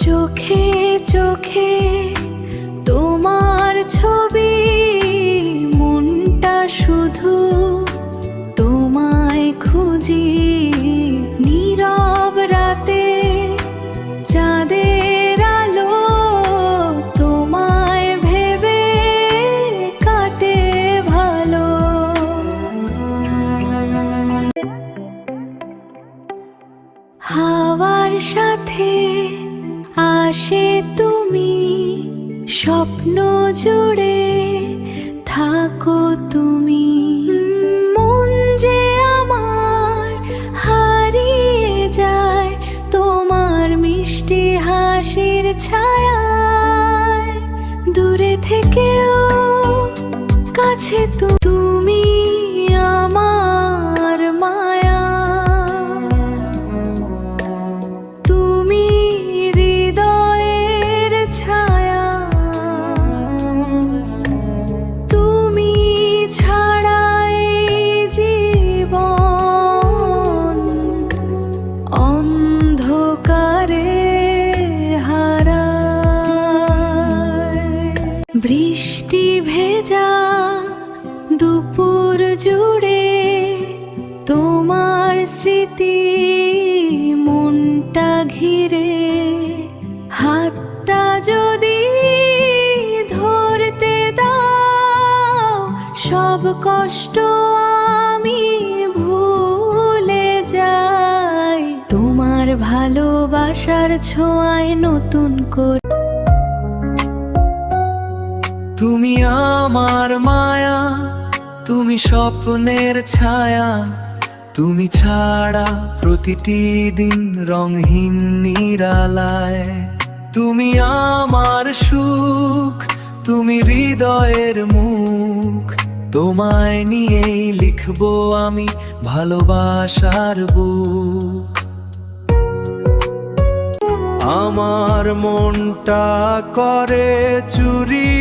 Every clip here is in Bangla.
চোখে চোখে তোমার ছবি, মনটা শুধু তোমায় খুঁজি। নীরব রাতে চাঁদের আলো তোমায় ভেবে কাটে ভালো। হাওয়ার সাথে আসে তুমি, স্বপ্ন জুড়ে থাকো তুমি। মন যে আমার হারিয়ে যায় তোমার মিষ্টি হাসির ছায়ায়। দূরে থেকেও কাছে তুমি আমার মায়া। তুমি হৃদয়ের ছায়া, তুমি ছাড়া এই জীবন অন্ধকারে হারায়। বৃষ্টি ভেজা দুপুর জুড়ে তোমার স্মৃতি মনটা ঘিরে। হাতটা যদি ধরতে দাও, সব কষ্ট আমি ভুলে যাই। তোমার ভালোবাসার ছোঁয়ায় নতুন করে। তুমি আমার মায়া, তুমি স্বপ্নের ছায়া। তুমি ছাড়া প্রতিটি দিন রঙহীন নিরালায়। তুমি আমার সুখ, তুমি হৃদয়ের মুখ। তোমায় নিয়েই লিখবো আমি ভালোবাসার বুক। আমার মনটা করে চুরি,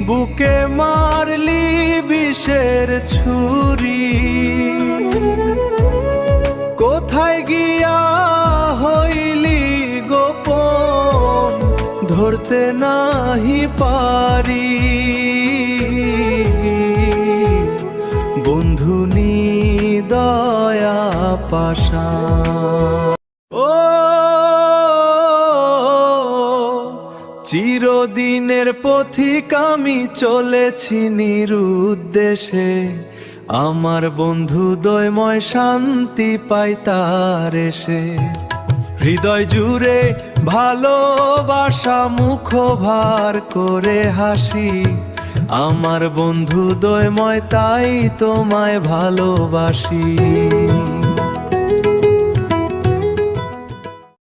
বুকে মারলি বিষের ছুরি। কোথায় গিয়া হইলি গোপন, ধরতে নাহি পারি। বন্ধু নিদয়া পাশা। ও চিরদিনের পথিক আমি চলেছি নিরুদ্দেশে। আমার বন্ধু দয়ময় শান্তি পাই তার এসে। হৃদয় জুড়ে ভালোবাসা মুখভার করে হাসি। আমার বন্ধু দয়ময় তাই তোমায় ভালোবাসি।